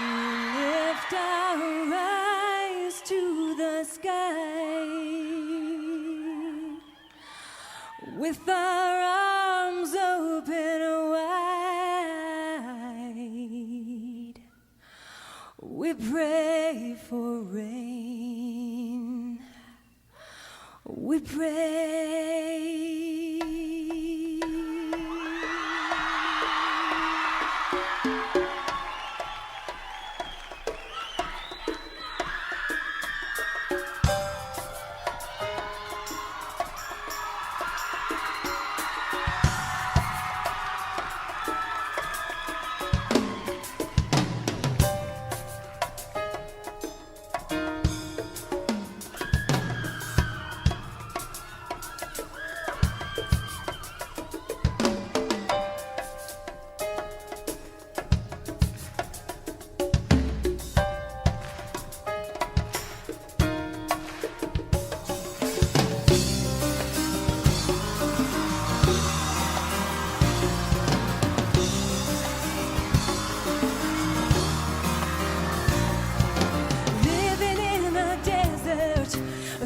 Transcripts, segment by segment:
lift our eyes to the sky with our arms open wide. We pray for rain. We pray.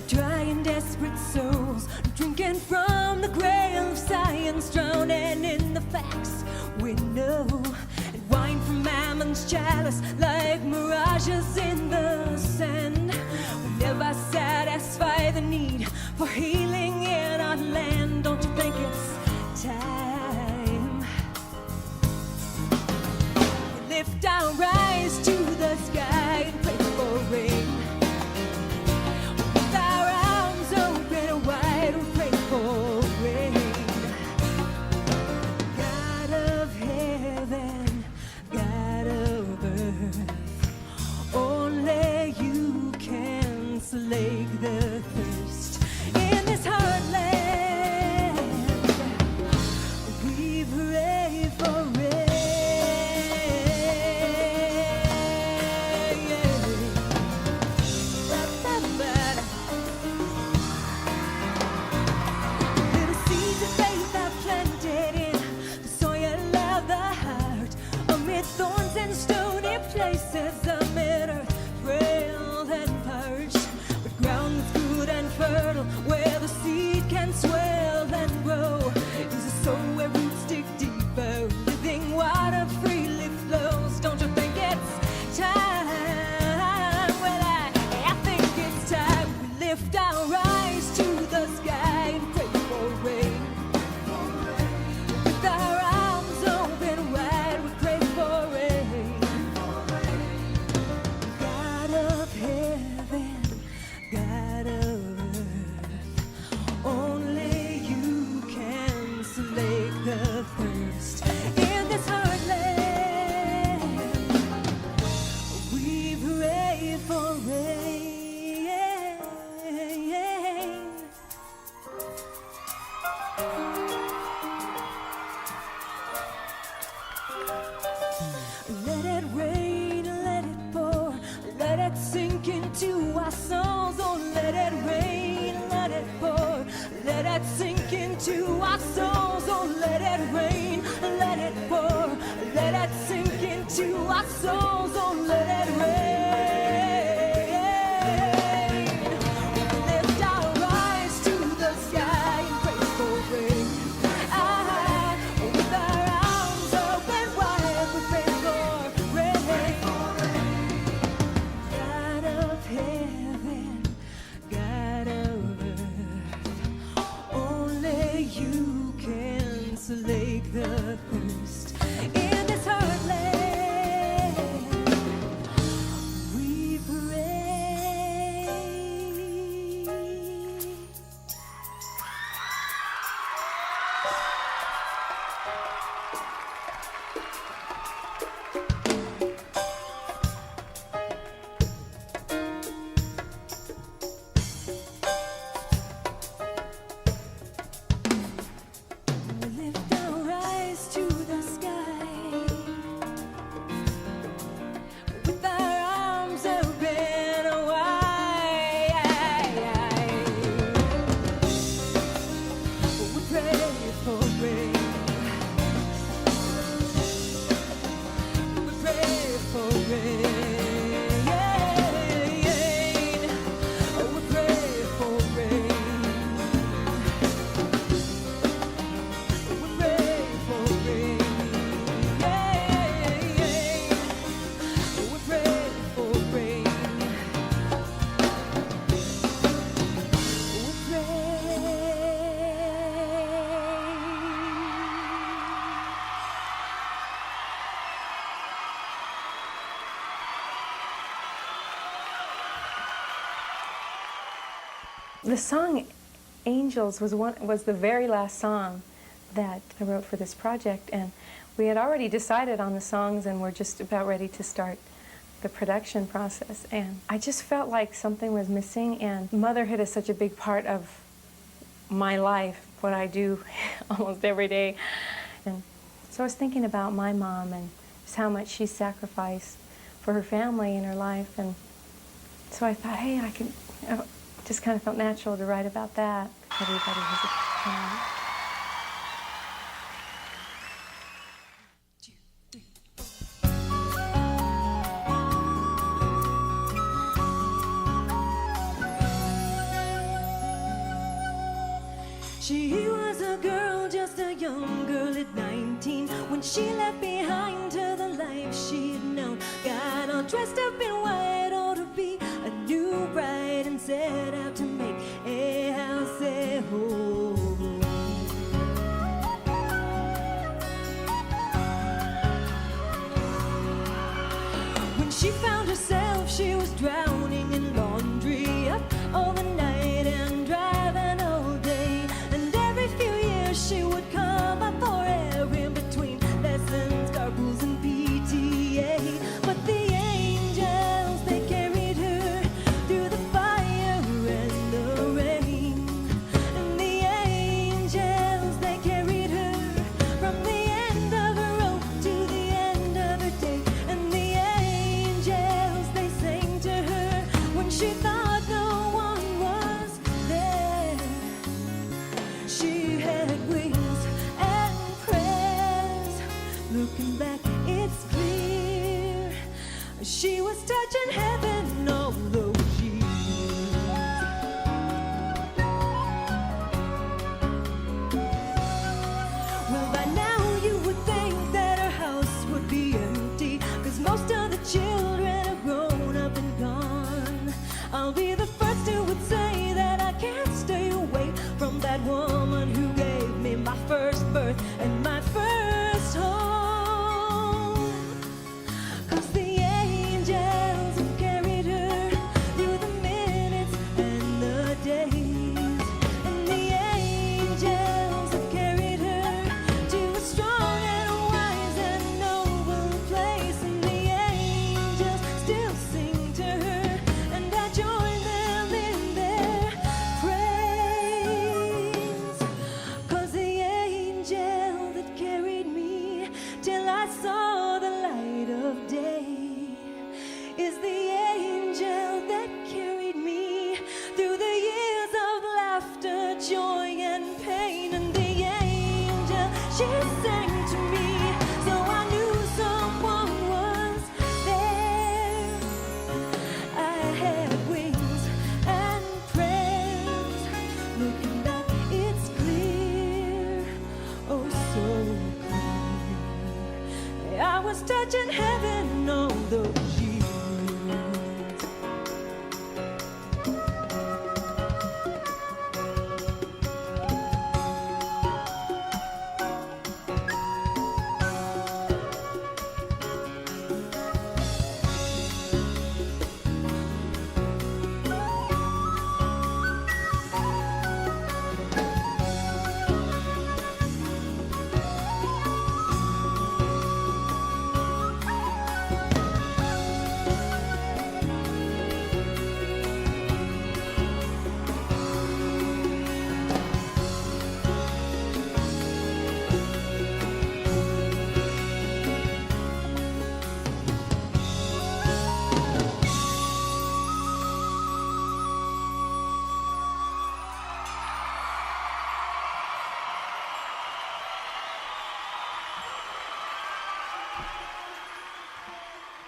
Dry and desperate souls, drinking from the grail of science, drowning in the facts we know, and wine from Mammon's chalice like mirages in the sand. We never satisfy the need for healing in our land. Don't you think it's time? We lift our eyes to the sky and pray for rain. Slake the thirst in this heartland. We pray for rain. Little seeds of faith are planted in the soil of the heart, amid thorns and stony places, amid earth frail and parched. Ground that's good and fertile, where the seed can swell and grow, is a soul where roots dig deeper, living water freely flows. Don't you think it's time? Well, I think it's time we lift our eyes to the sky and pray for rain. With our arms open wide, we pray for rain. God of heaven, God of earth, only you can slake the thirst in this heartland. We pray for rain. Let it rain, let it pour, let it sink into our souls. Oh, let it rain, let it pour, let it sink into our souls. Oh, let it rain, let it pour, let it sink into our souls. Oh, let it rain. We lift our eyes to the sky and pray for rain. With our arms open wide, we pray for rain. God of heaven, God of earth, only you can slake the thirst in this heartland. We pray. We lift our eyes to the sky with our arms open wide. We pray for rain. We pray for rain. The song Angels was the very last song that I wrote for this project, and we had already decided on the songs and were just about ready to start the production process. And I just felt like something was missing, and motherhood is such a big part of my life, what I do almost every day. And so I was thinking about my mom and just how much she sacrificed for her family and her life. And so I thought, hey, I could, just kind of felt natural to write about that. Everybody has a parent. She was a girl, just a young girl at 19, when she left behind her the life she had known. Got all dressed up in white, ought to be a new bride, and set out to make a house a home. When she found herself, she was drowning in laundry, up all the night and driving all day. And every few years she would come up for air in between lessons, carpools and PTA. But the angels, they carried her through the fire and the rain. And the angels, they carried her from the end of her rope to the end of her day. And the angels, they sang to her when she thought no one was there. She had wings and prayers. Looking back, it's clear she was touching heaven.